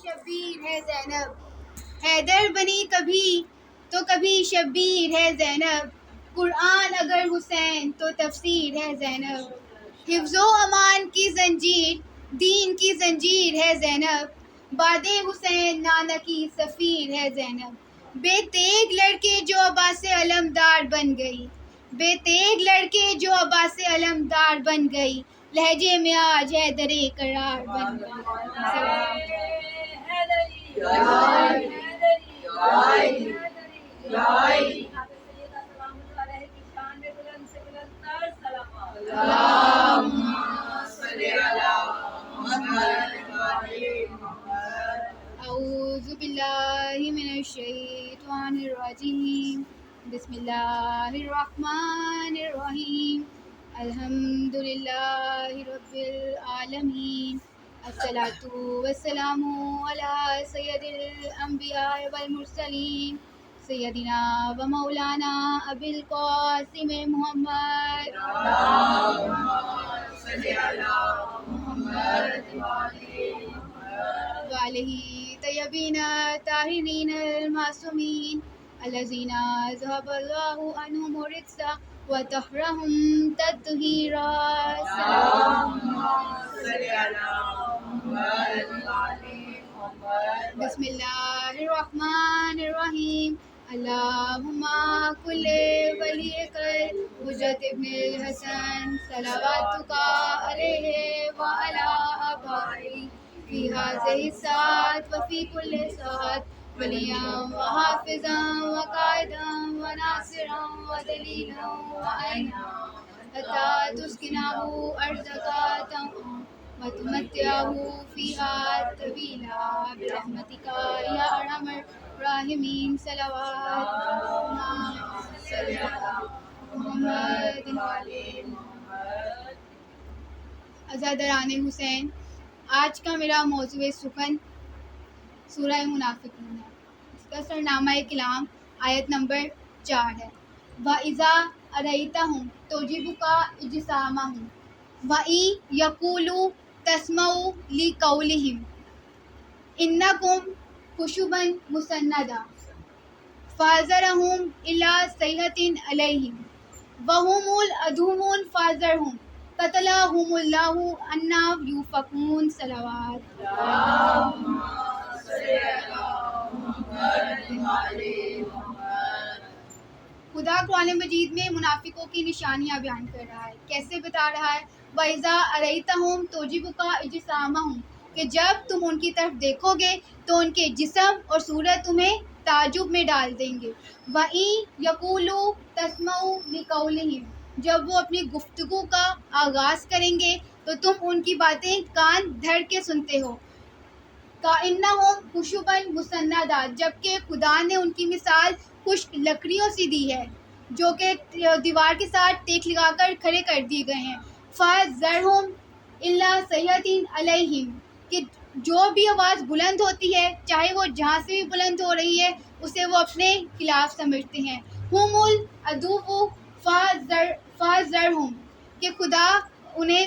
شبیر ہے زینب، حیدر بنی کبھی تو کبھی شبیر ہے زینب، قرآن اگر حسین تو تفسیر ہے زینب، حفظ و امان کی زنجیر دین کی زنجیر ہے زینب، باد حسین نانا کی سفیر ہے زینب، بے تیغ لڑکے جو عباس علمدار بن گئی، بے تیغ لڑکے جو عباس علمدار بن گئی، لہجے میں آج حیدر قرار بن گئی۔ اعوذ باللہ من الشیطان الرجیم، بسم اللہ الرحمن الرحیم، الحمد للہ رب العالمین، الصلاۃ والسلام علی سید الانبیاء والمرسلین، سیدنا و مولانا ابی القاسم محمد وعلیہ طیبین طاہرین المعصومین الذین ذهب اللہ عنہم الرجس وطہرہم تطہیرا۔ بسم اللہ الرحمن الرحیم، اللہم کل ولیک حجت ابن الحسن صلواتک علیہ وعلی آبائہ فی ہذہ الساعۃ وفی کل ساعۃ ولیاً وحافظا وقائدا وناصرا ودلیلا وعینا حتی تسکنہ ارضک طوعا وتمتعہ فیہا طویلا برحمتک یا ارحم الراحمین۔ صلوات محمد عزادران حسین، آج کا میرا موضوع سخن سورہ منافقون ہے۔ اس کا سرنامہ کلام آیت نمبر 4 ہے۔ وَإِذَا أَرَيْتَهُمْ تُعْجِبُكَ أَجْسَامُهُمْ وَإِن يَقُولُوا تَسْمَعُوا لِقَوْلِهِمْ إِنَّكُمْ خُشُبٌ مُّسَنَّدَةٌ فَاحْذَرْهُمْ إِلَّا صَيْحَةٍ عَلَيْهِمْ وَهُمُ الْعَدُوُّ فَاحْذَرْهُمْ قَتَلَهُمُ اللَّهُ أَنَّىٰ يُؤْفَكُونَ۔ صلوات۔ خدا قرآن مجید میں منافقوں کی نشانیاں بیان کر رہا ہے۔ کیسے بتا رہا ہے؟ وَإِذَا أَرَيْتَهُمْ تُعْجِبُكَ أَجْسَامُهُمْ، کہ جب تم ان کی طرف دیکھو گے تو ان کے جسم اور صورت تمہیں تعجب میں ڈال دیں گے۔ وَإِن يَقُولُوا تَسْمَعُوا لِقَوْلِهِمْ، جب وہ اپنی گفتگو کا آغاز کریں گے تو تم ان کی باتیں کان دھر کے سنتے ہو۔ کَأَنَّهُمْ خُشُبٌ مُّسَنَّدَةٌ، جبکہ خدا نے ان کی مثال خشک لکڑیوں سے دی ہے جو کہ دیوار کے ساتھ ٹیک لگا کر کھڑے کر دیے گئے ہیں۔ فَاحْذَرْهُمْ إِلَّا صَيْحَةٍ عَلَيْهِمْ، کہ جو بھی آواز بلند ہوتی ہے، چاہے وہ جہاں سے بھی بلند ہو رہی ہے، اسے وہ اپنے خلاف سمجھتے ہیں۔ هُمُ الْعَدُوُّ فَاحْذَرْهُمْ، کہ خدا انہیں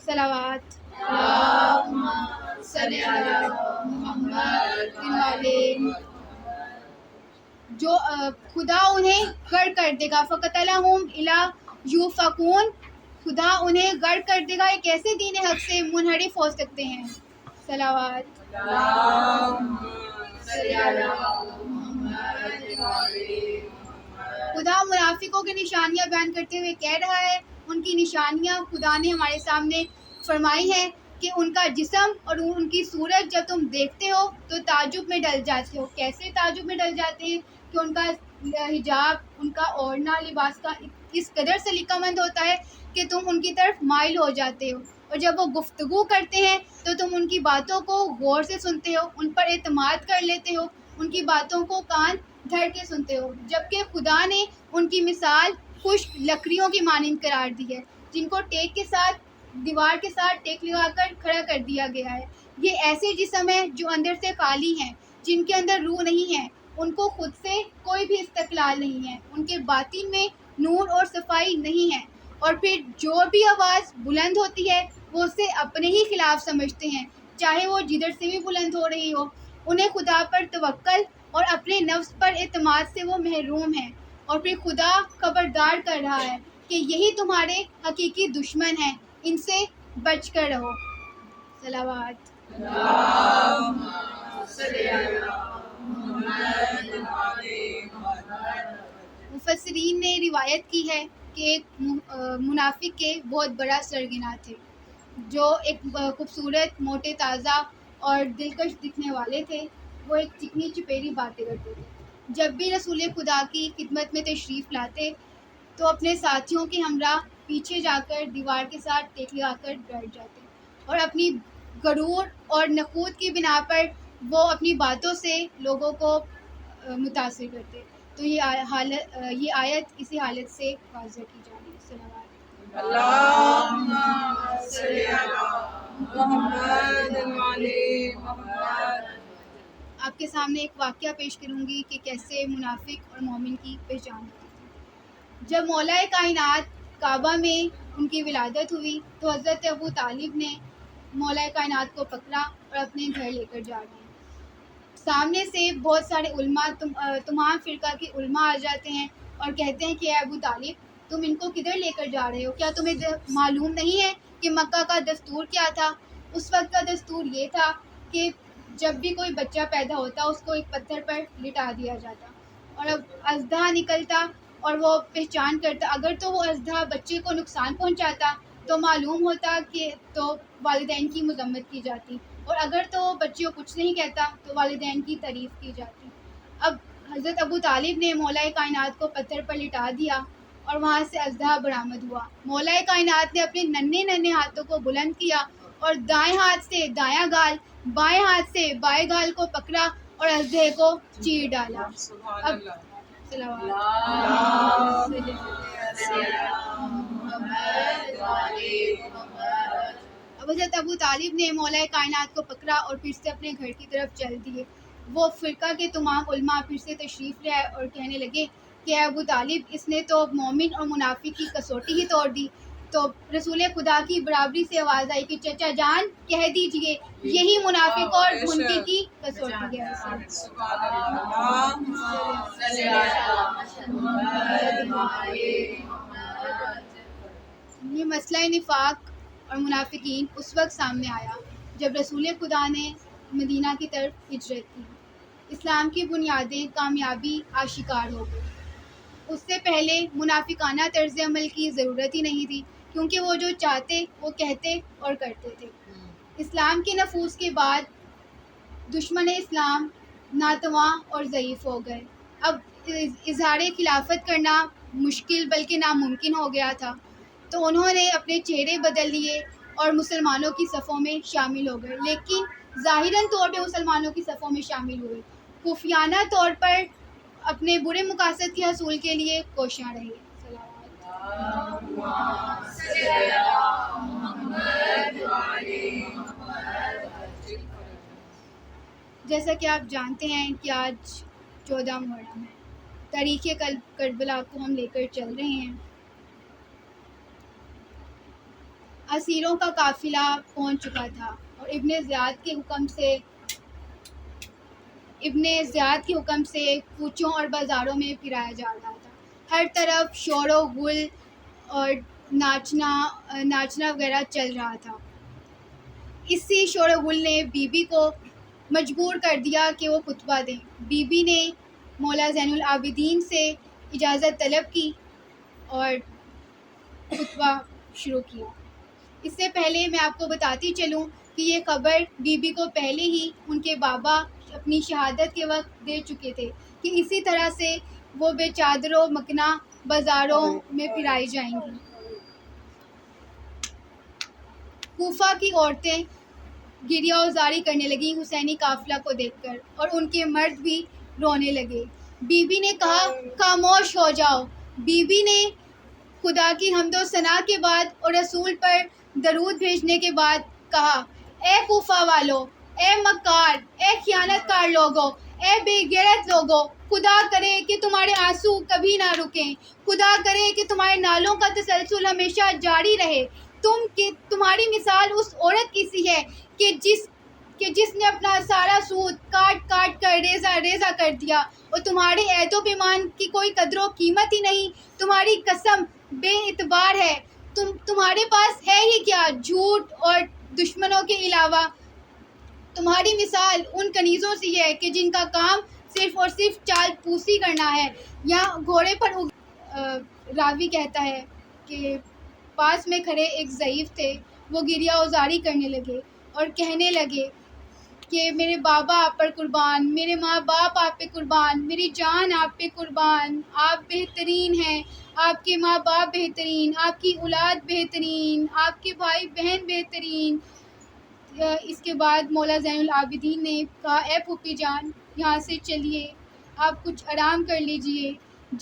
صلوات صلی علی محمد، جو خدا انہیں غرق کر دے گا۔ فَقَتَلَهُمْ إِلَىٰ يُؤْفَكُونَ، خدا انہیں غرق کر دے گا۔ یہ کیسے دین حق سے منحرف ہو سکتے ہیں؟ صلوات۔ خدا منافقوں کی نشانیاں بیان کرتے ہوئے کہہ رہا ہے، ان کی نشانیاں خدا نے ہمارے سامنے فرمائی ہیں کہ ان کا جسم اور ان کی صورت جب تم دیکھتے ہو تو تعجب میں ڈل جاتے ہو۔ کیسے تعجب میں ڈل جاتے ہیں؟ کہ ان کا حجاب، ان کا اوڑھنا، لباس کا اس قدر سلیقہ مند ہوتا ہے کہ تم ان کی طرف مائل ہو جاتے ہو، اور جب وہ گفتگو کرتے ہیں تو تم ان کی باتوں کو غور سے سنتے ہو، ان پر اعتماد کر لیتے ہو، ان کی باتوں کو کان دھر کے سنتے ہو۔ جبکہ خدا نے ان کی مثال خشک لکڑیوں کی مانند قرار دی ہے، جن کو ٹیک کے ساتھ، دیوار کے ساتھ ٹیک لگا کر کھڑا کر دیا گیا ہے۔ یہ ایسے جسم ہیں جو اندر سے خالی ہیں، جن کے اندر روح نہیں ہے، ان کو خود سے کوئی بھی استقلال نہیں ہے، ان کے باطن میں نور اور صفائی نہیں ہے، اور پھر جو بھی آواز بلند ہوتی ہے وہ اسے اپنے ہی خلاف سمجھتے ہیں۔ چاہے وہ جدھر سے بھی بلند ہو رہی ہو. انہیں خدا پر توکل اور اپنے نفس پر اعتماد سے وہ محروم ہیں. اور پھر خدا خبردار کر رہا ہے کہ یہی تمہارے حقیقی دشمن ہیں، ان سے بچ کر رہو. صلوات. مفسرین نے روایت کی ہے کہ ایک منافق کے بہت بڑا سرگنا تھے جو ایک خوبصورت، موٹے، تازہ اور دلکش دکھنے والے تھے. وہ ایک چکنی چپیری باتیں کرتے تھے. جب بھی رسول خدا کی خدمت میں تشریف لاتے تو اپنے ساتھیوں کے ہمراہ پیچھے جا کر دیوار کے ساتھ ٹیک لگا کر بیٹھ جاتے اور اپنی غرور اور نخوت کی بنا پر وہ اپنی باتوں سے لوگوں کو متاثر کرتے. تو یہ آیت اسی حالت سے واضح کی جا رہی ہے. صلوات. اللہم صلی علی محمد وعلی محمد. آپ کے سامنے ایک واقعہ پیش کروں گی کہ کیسے منافق اور مومن کی پہچان ہوتی تھی. جب مولا کائنات کعبہ میں ان کی ولادت ہوئی تو حضرت ابو طالب نے مولا کائنات کو پکڑا اور اپنے گھر لے کر جا رہے ہیں. سامنے سے بہت سارے علماء تمام فرقہ کے علماء آ جاتے ہیں اور کہتے ہیں کہ اے ابو طالب، تم ان کو کدھر لے کر جا رہے ہو؟ کیا تمہیں معلوم نہیں ہے کہ مکہ کا دستور کیا تھا؟ اس وقت کا دستور یہ تھا کہ جب بھی کوئی بچہ پیدا ہوتا اس کو ایک پتھر پر لٹا دیا جاتا اور اب اژدہا نکلتا اور وہ پہچان کرتا. اگر تو وہ اژدہا بچے کو نقصان پہنچاتا تو معلوم ہوتا کہ تو والدین کی مذمت کی جاتی، اور اگر تو وہ بچے کو کچھ نہیں کہتا تو والدین کی تعریف کی جاتی. اب حضرت ابو طالب نے مولا کائنات کو پتھر پر لٹا دیا اور وہاں سے اژدہا برآمد ہوا. مولا کائنات نے اپنے ننھے ننھے ہاتھوں کو بلند کیا اور دائیں ہاتھ سے دایاں گال، بائیں ہاتھ سے بائیں گال کو پکڑا اور اژدہے کو چیر ڈالا. اب اب حضرت ابو طالب نے مولا کائنات کو پکڑا اور پھر سے اپنے گھر کی طرف چل دیے. وہ فرقہ کے تمام علماء پھر سے تشریف لے آئے اور کہنے لگے کہ اے ابو طالب، اس نے تو مومن اور منافق کی کسوٹی ہی توڑ دی. تو رسول خدا کی برابری سے آواز آئی کہ چچا جان کہہ دیجئے یہی منافق اور منکر کی کسوٹی ہے. یہ مسئلہ نفاق اور منافقین اس وقت سامنے آیا جب رسول خدا نے مدینہ کی طرف ہجرت کی. اسلام کی بنیادیں کامیابی آشکار ہو گئی. اس سے پہلے منافقانہ طرز عمل کی ضرورت ہی نہیں تھی کیونکہ وہ جو چاہتے وہ کہتے اور کرتے تھے. اسلام کے نفوذ کے بعد دشمن اسلام ناتواں اور ضعیف ہو گئے. اب اظہار خلافت کرنا مشکل بلکہ ناممکن ہو گیا تھا، تو انہوں نے اپنے چہرے بدل لیے اور مسلمانوں کی صفوں میں شامل ہو گئے. لیکن ظاہراً طور پہ مسلمانوں کی صفوں میں شامل ہوئے، خفیانہ طور پر اپنے برے مقاصد کے حصول کے لیے کوشاں رہے. جیسا کہ آپ جانتے ہیں کہ آج 14 محرم ہے. تاریخ کربلا کو ہم لے کر چل رہے ہیں. اسیروں کا قافلہ پہنچ چکا تھا اور ابن زیاد کے حکم سے کوچوں اور بازاروں میں پھرایا جا رہا تھا. ہر طرف شور و غل اور ناچنا وغیرہ چل رہا تھا. اسی شور و غل نے بی بی کو مجبور کر دیا کہ وہ خطبہ دیں. بی بی نے مولا زین العابدین سے اجازت طلب کی اور خطبہ شروع کیا. اس سے پہلے میں آپ کو بتاتی چلوں کہ یہ خبر بی بی کو پہلے ہی ان کے بابا اپنی شہادت کے وقت دے چکے تھے کہ اسی طرح سے وہ بے چادر و مکنا بازاروں میں پھرائی جائیں گی. کوفہ کی عورتیں گریہ و زاری کرنے لگیں حسینی قافلہ کو دیکھ کر، اور ان کے مرد بھی رونے لگے. بی بی نے کہا خاموش ہو جاؤ. بی بی نے خدا کی حمد و ثنا کے بعد اور رسول پر درود بھیجنے کے بعد کہا، اے کوفہ والو، اے مکار، اے خیانت کار لوگو، اے بے غیرت لوگو، خدا کرے کہ تمہارے آنسو کبھی نہ رکیں. خدا کرے کہ تمہارے نالوں کا تسلسل ہمیشہ جاری رہے. تمہاری مثال اس عورت کی سی ہے کہ کہ جس نے اپنا سارا سود کاٹ کاٹ کر ریزہ ریزہ کر دیا، اور تمہارے عہد و پیمان کی کوئی قدر و قیمت ہی نہیں، تمہاری قسم بے اعتبار ہے، تمہارے پاس ہے ہی کیا جھوٹ اور دشمنوں کے علاوہ؟ تمہاری مثال ان کنیزوں سی ہے کہ جن کا کام صرف اور صرف چال پوسی کرنا ہے یا گھوڑے پر راوی کہتا ہے کہ پاس میں کھڑے ایک ضعیف تھے، وہ گریہ ازاری کرنے لگے اور کہنے لگے کہ میرے بابا آپ پر قربان، میرے ماں باپ آپ پہ قربان، میری جان آپ پہ قربان، آپ بہترین ہیں، آپ کے ماں باپ بہترین، آپ کی اولاد بہترین، آپ کے بھائی بہن بہترین۔ اس کے بعد مولا زین العابدین نے کہا اے پھوپھی جان یہاں سے چلیے، آپ کچھ آرام کر لیجئے،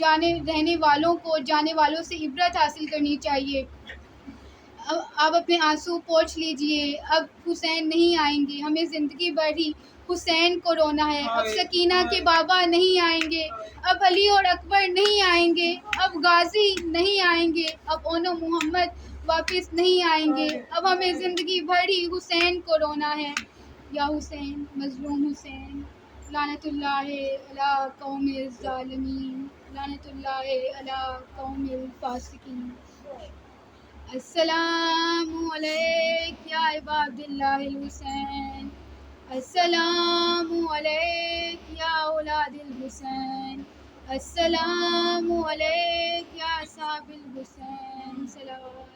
رہنے والوں کو جانے والوں سے عبرت حاصل کرنی چاہیے، آپ اپنے آنسو پوچھ لیجئے، اب حسین نہیں آئیں گے، ہمیں زندگی بھر ہی حسین کو رونا ہے، اب سکینہ کے بابا نہیں آئیں گے، اب علی اور اکبر نہیں آئیں گے، اب غازی نہیں آئیں گے، اب اونو محمد واپس نہیں آئیں گے، اب ہمیں زندگی بھر ہی حسین کو رونا ہے، یا حسین مظلوم حسین، لعنت اللہ علی قوم الظالمین، لعنت اللہ علی قوم الفاسقین۔ السلام علیک یا عباد اللہ الحسین، السلام علیک یا اولاد الحسین، السلام علیک یا اصحاب الحسین، صلوات۔